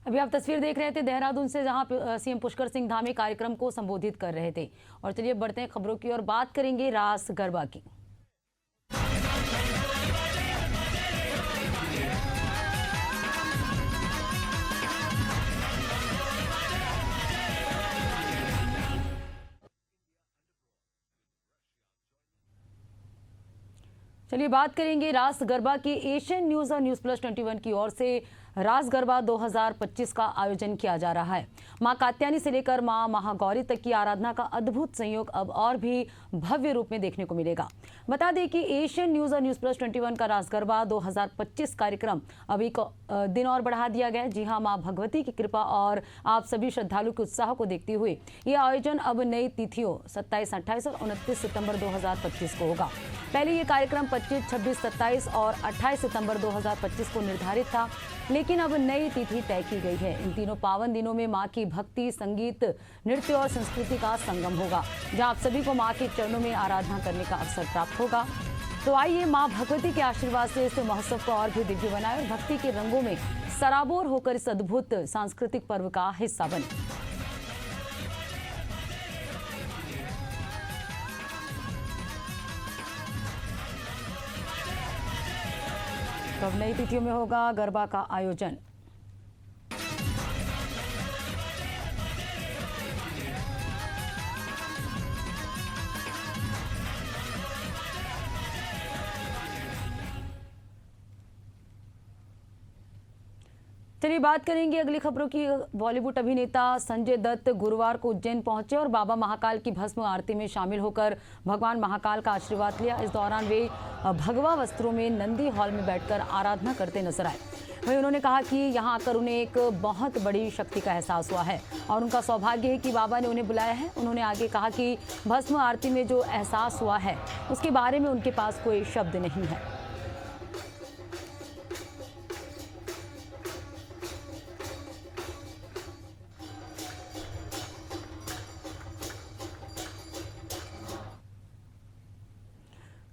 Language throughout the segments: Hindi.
अभी आप तस्वीर देख रहे थे देहरादून से, जहां सीएम पुष्कर सिंह धामी कार्यक्रम को संबोधित कर रहे थे। और चलिए बढ़ते हैं खबरों की और बात करेंगे रास गरबा की। चलिए बात करेंगे रास गरबा की। एशियन न्यूज और न्यूज प्लस 21 की ओर से रास गरबा 2025 का आयोजन किया जा रहा है। मां कात्यायनी से लेकर मां महागौरी तक की आराधना का अद्भुत संयोग अब और भी भव्य रूप में देखने को मिलेगा। बता दें कि एशियन न्यूज और न्यूज प्लस 21 का रास गरबा 2025 कार्यक्रम अभी दिन और बढ़ा दिया गया है। जी हां, मां भगवती की कृपा और आप सभी श्रद्धालु के उत्साह को देखते हुए यह आयोजन अब नई तिथियों 27, 28 और 29 सितंबर 2025 को होगा। पहले ये कार्यक्रम 25, 26, 27 और 28 सितंबर 2025 को निर्धारित था, लेकिन अब नई तिथि तय की गई है। इन तीनों पावन दिनों में मां की भक्ति, संगीत, नृत्य और संस्कृति का संगम होगा, जहां आप सभी को मां के चरणों में आराधना करने का अवसर प्राप्त होगा। तो आइए मां भगवती के आशीर्वाद से इस महोत्सव को और भी दिव्य बनाए और भक्ति के रंगों में सराबोर होकर इस अद्भुत सांस्कृतिक पर्व का हिस्सा बने। तो अब नई तिथियों में होगा गरबा का आयोजन। चलिए बात करेंगे अगली खबरों की। बॉलीवुड अभिनेता संजय दत्त गुरुवार को उज्जैन पहुंचे और बाबा महाकाल की भस्म आरती में शामिल होकर भगवान महाकाल का आशीर्वाद लिया। इस दौरान वे भगवा वस्त्रों में नंदी हॉल में बैठकर आराधना करते नजर आए। वहीं उन्होंने कहा कि यहां आकर उन्हें एक बहुत बड़ी शक्ति का एहसास हुआ है और उनका सौभाग्य है कि बाबा ने उन्हें बुलाया है। उन्होंने आगे कहा कि भस्म आरती में जो एहसास हुआ है उसके बारे में उनके पास कोई शब्द नहीं है।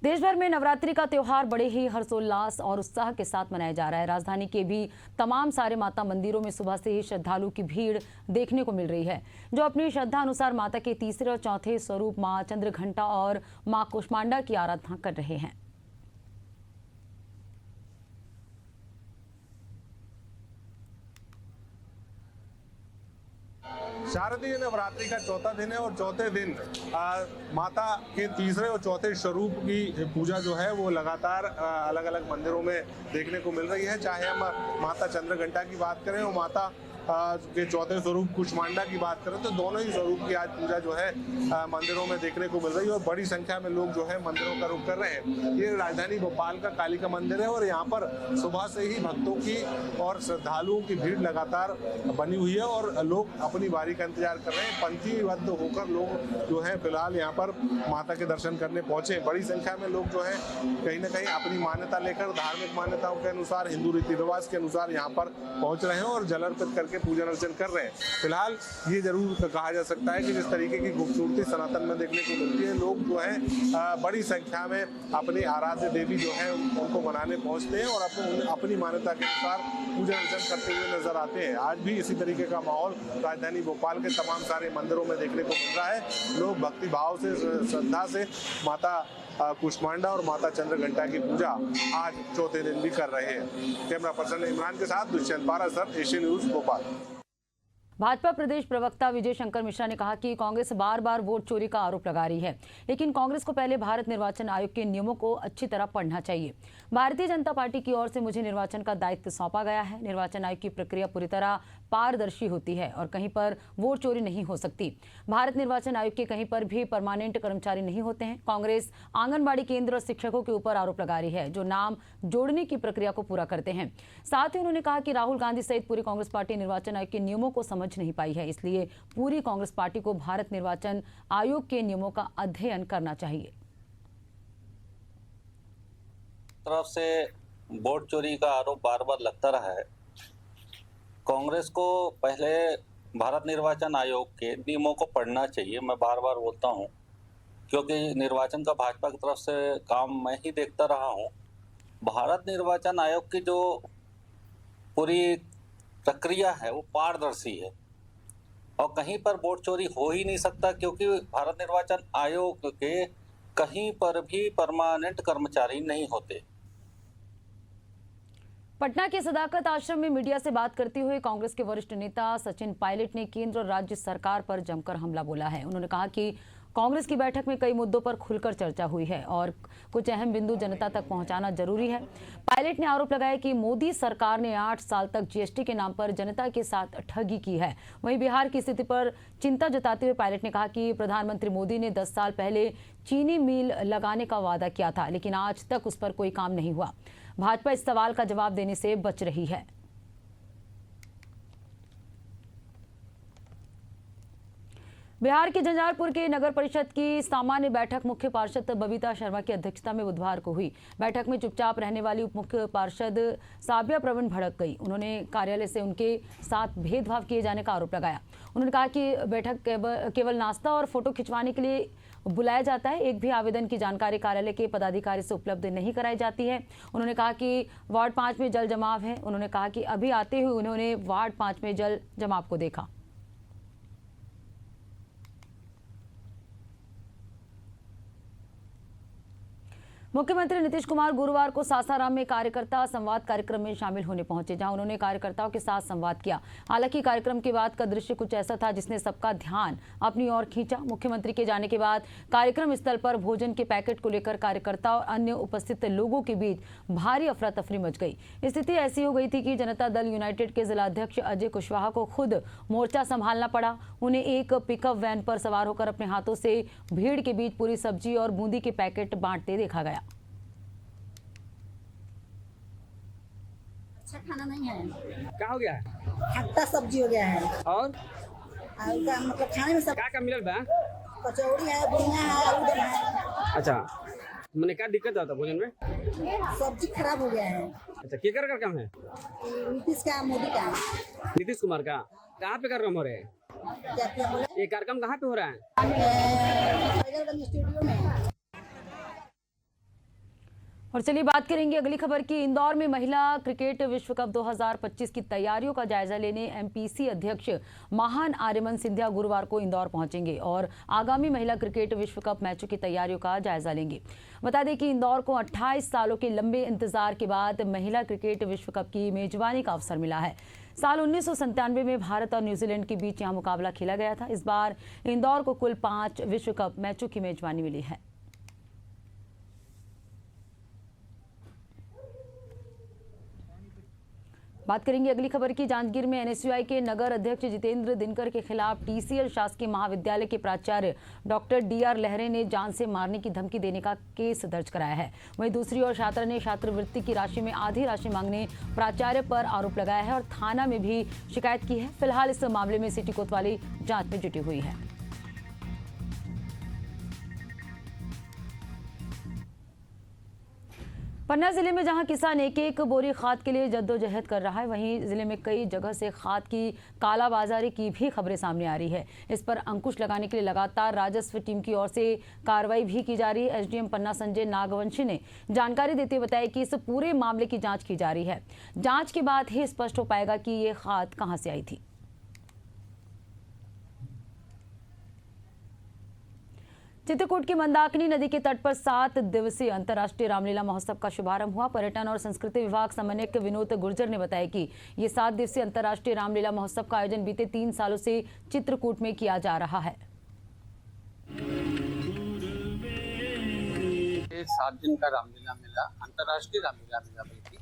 देश भर में नवरात्रि का त्योहार बड़े ही हर्षोल्लास और उत्साह के साथ मनाया जा रहा है। राजधानी के भी तमाम सारे माता मंदिरों में सुबह से ही श्रद्धालु की भीड़ देखने को मिल रही है, जो अपनी श्रद्धा अनुसार माता के तीसरे और चौथे स्वरूप मां चंद्रघंटा और मां कुष्मांडा की आराधना कर रहे हैं। शारदीय नवरात्रि का चौथा दिन है और चौथे दिन माता के तीसरे और चौथे स्वरूप की पूजा जो है वो लगातार अलग अलग मंदिरों में देखने को मिल रही है। चाहे हम माता चंद्रघंटा की बात करें और माता के चौथे स्वरूप कुष्मांडा की बात करें, तो दोनों ही स्वरूप की आज पूजा जो है मंदिरों में देखने को मिल रही है और बड़ी संख्या में लोग जो है मंदिरों का रुख कर रहे हैं। ये राजधानी भोपाल का कालिका मंदिर है और यहाँ पर सुबह से ही भक्तों की और श्रद्धालुओं की भीड़ लगातार बनी हुई है और लोग अपनी बारी का इंतजार कर रहे हैं। पंक्तिबद्ध होकर लोग जो है फिलहाल यहाँ पर माता के दर्शन करने पहुंचे। बड़ी संख्या में लोग जो है कहीं ना कहीं अपनी मान्यता लेकर, धार्मिक मान्यताओं के अनुसार, हिंदू रीति रिवाज के अनुसार यहाँ पर पहुंच रहे हैं और जल अर्पित करके पूजन अर्चन कर रहे हैं। फिलहाल ये जरूर कहा जा सकता है कि जिस तरीके की खूबसूरती सनातन में देखने को मिलती है, लोग जो है बड़ी संख्या में अपनी आराध्य देवी जो है उनको मनाने पहुंचते हैं और अपनी मान्यता के अनुसार पूजन अर्चन करते हुए नजर आते हैं। आज भी इसी तरीके का माहौल राजधानी भोपाल के तमाम सारे मंदिरों में देखने को मिल रहा है। लोग भक्ति भाव से, श्रद्धा से माता कुष्मांडा और माता चंद्रघंटा की पूजा आज चौथे दिन भी कर रहे हैं। कैमरा पर्सन इमरान के साथ Dushyant Parashar, Asian News Bhopal. Bhajpa प्रदेश प्रवक्ता विजय शंकर मिश्रा ने कहा कि कांग्रेस बार बार वोट चोरी का आरोप लगा रही है, लेकिन कांग्रेस को पहले भारत निर्वाचन आयोग के नियमों को अच्छी तरह पढ़ना चाहिए। भारतीय जनता पार्टी की ओर से मुझे निर्वाचन का दायित्व सौंपा गया है। निर्वाचन आयोग की प्रक्रिया पूरी तरह पारदर्शी होती है और कहीं पर वोट चोरी नहीं हो सकती। भारत निर्वाचन आयोग के कहीं पर भी परमानेंट कर्मचारी नहीं होते हैं। कांग्रेस आंगनबाड़ी केंद्र और शिक्षकों के ऊपर आरोप लगा रही है, जो नाम जोड़ने की प्रक्रिया को पूरा करते हैं। साथ ही उन्होंने कहा कि राहुल गांधी सहित पूरी कांग्रेस पार्टी निर्वाचन आयोग के नियमों को समझ नहीं पाई है, इसलिए पूरी कांग्रेस पार्टी को भारत निर्वाचन आयोग के नियमों का अध्ययन करना चाहिए। तरफ से वोट चोरी का आरोप बार बार लगता रहा है। कांग्रेस को पहले भारत निर्वाचन आयोग के नियमों को पढ़ना चाहिए। मैं बार बार बोलता हूं, क्योंकि निर्वाचन का भाजपा की तरफ से काम मैं ही देखता रहा हूं। भारत निर्वाचन आयोग की जो पूरी प्रक्रिया है वो पारदर्शी है और कहीं पर वोट चोरी हो ही नहीं सकता, क्योंकि भारत निर्वाचन आयोग के कहीं पर भी परमानेंट कर्मचारी नहीं होते। पटना के सदाकत आश्रम में मीडिया से बात करते हुए कांग्रेस के वरिष्ठ नेता सचिन पायलट ने केंद्र और राज्य सरकार पर जमकर हमला बोला है। उन्होंने कहा कि कांग्रेस की बैठक में कई मुद्दों पर खुलकर चर्चा हुई है और कुछ अहम बिंदु जनता तक पहुंचाना जरूरी है। पायलट ने आरोप लगाया कि मोदी सरकार ने 8 साल तक जीएसटी के नाम पर जनता के साथ ठगी की है। वहीं बिहार की स्थिति पर चिंता जताते हुए पायलट ने कहा कि प्रधानमंत्री मोदी ने 10 साल पहले चीनी मिल लगाने का वादा किया था, लेकिन आज तक उस पर कोई काम नहीं हुआ। भाजपा इस सवाल का जवाब देने से बच रही है। बिहार के झंझारपुर के नगर परिषद की सामान्य बैठक मुख्य पार्षद बबीता शर्मा की अध्यक्षता में बुधवार को हुई। बैठक में चुपचाप रहने वाली उप मुख्य पार्षद साबिया प्रवीण भड़क गई। उन्होंने कार्यालय से उनके साथ भेदभाव किए जाने का आरोप लगाया। उन्होंने कहा कि बैठक केवल नाश्ता और फोटो खिंचवाने के लिए बुलाया जाता है, एक भी आवेदन की जानकारी कार्यालय के पदाधिकारी से उपलब्ध नहीं कराई जाती है। उन्होंने कहा कि वार्ड 5 में जल जमाव है। उन्होंने कहा कि अभी आते हुए उन्होंने वार्ड 5 में जल जमाव को देखा। मुख्यमंत्री नीतीश कुमार गुरुवार को सासाराम में कार्यकर्ता संवाद कार्यक्रम में शामिल होने पहुंचे, जहां उन्होंने कार्यकर्ताओं के साथ संवाद किया। हालांकि कार्यक्रम के बाद का दृश्य कुछ ऐसा था जिसने सबका ध्यान अपनी ओर खींचा। मुख्यमंत्री के जाने के बाद कार्यक्रम स्थल पर भोजन के पैकेट को लेकर कार्यकर्ता और अन्य उपस्थित लोगों के बीच भारी अफरा तफरी मच गई। स्थिति ऐसी हो गई थी कि जनता दल यूनाइटेड के जिलाध्यक्ष अजय कुशवाहा को खुद मोर्चा संभालना पड़ा। उन्हें एक पिकअप वैन पर सवार होकर अपने हाथों से भीड़ के बीच पूरी सब्जी और बूंदी के पैकेट बांटते देखा गया। अच्छा खाना नहीं है। क्या हो गया है? खट्टा सब्जी हो गया है और उनका मतलब खाने में सब क्या क्या मिलल बा? कचौड़ी है, बुनिया है, आलू दम है। अच्छा, मैंने क्या दिक्कत आता भोजन में? सब्जी खराब हो गया है। अच्छा, केकर का काम है? नीतीश का, मोदी का। नीतीश कुमार का। कहाँ पे कार्यक्रम हो रहे हैं? क्या बोले? ये कार्यक्रम कहाँ पे हो रहा है? फैजलगंज स्टूडियो में। और चलिए बात करेंगे अगली खबर की। इंदौर में महिला क्रिकेट विश्व कप 2025 की तैयारियों का जायजा लेने एमपीसी अध्यक्ष महान आर्यमन सिंधिया गुरुवार को इंदौर पहुंचेंगे और आगामी महिला क्रिकेट विश्व कप मैचों की तैयारियों का जायजा लेंगे। बता दें कि इंदौर को 28 सालों के लंबे इंतजार के बाद महिला क्रिकेट विश्व कप की मेजबानी का अवसर मिला है। साल 1997 में भारत और न्यूजीलैंड के बीच यहां मुकाबला खेला गया था। इस बार इंदौर को कुल 5 विश्व कप मैचों की मेजबानी मिली है। बात करेंगे अगली खबर की। जांजगीर में एनएसयूआई के नगर अध्यक्ष जितेंद्र दिनकर के खिलाफ टीसीएल शासकीय महाविद्यालय के प्राचार्य डॉक्टर डीआर लहरे ने जान से मारने की धमकी देने का केस दर्ज कराया है। वहीं दूसरी ओर छात्रा ने छात्रवृत्ति की राशि में आधी राशि मांगने प्राचार्य पर आरोप लगाया है और थाना में भी शिकायत की है। फिलहाल इस मामले में सिटी कोतवाली जांच में जुटी हुई है। पन्ना जिले में जहां किसान एक एक बोरी खाद के लिए जद्दोजहद कर रहा है, वहीं जिले में कई जगह से खाद की कालाबाजारी की भी खबरें सामने आ रही है। इस पर अंकुश लगाने के लिए लगातार राजस्व टीम की ओर से कार्रवाई भी की जा रही है। एसडीएम पन्ना संजय नागवंशी ने जानकारी देते हुए बताया कि इस पूरे मामले की जांच की जा रही है। जांच के बाद ही स्पष्ट हो पाएगा कि ये खाद कहां से आई थी। चित्रकूट की मंदाकिनी नदी के तट पर 7 दिवसीय अंतर्राष्ट्रीय रामलीला महोत्सव का शुभारंभ हुआ। पर्यटन और संस्कृति विभाग समन्वयक विनोद गुर्जर ने बताया कि ये 7 दिवसीय अंतर्राष्ट्रीय रामलीला महोत्सव का आयोजन बीते 3 सालों से चित्रकूट में किया जा रहा है। 7 दिन का रामलीला मेला, अंतर्राष्ट्रीय रामलीला मेला बल्कि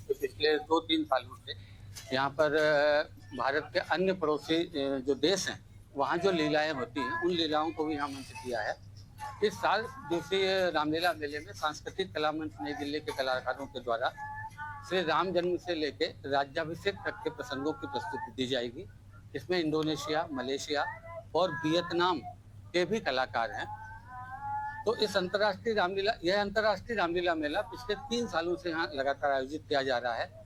तो पिछले 2-3 सालों से यहाँ पर भारत के अन्य पड़ोसी जो देश हैं वहाँ जो लीलाएं होती हैं उन लीलाओं को भी यहाँ मंच दिया है। इस 7 दिवसीय रामलीला मेले में सांस्कृतिक कला मंच नई दिल्ली के कलाकारों के द्वारा श्री राम जन्म से लेकर राज्याभिषेक तक के प्रसंगों की प्रस्तुति दी जाएगी। इसमें इंडोनेशिया, मलेशिया और वियतनाम के भी कलाकार हैं। तो इस अंतर्राष्ट्रीय रामलीला मेला पिछले 3 सालों से यहाँ लगातार आयोजित किया जा रहा है।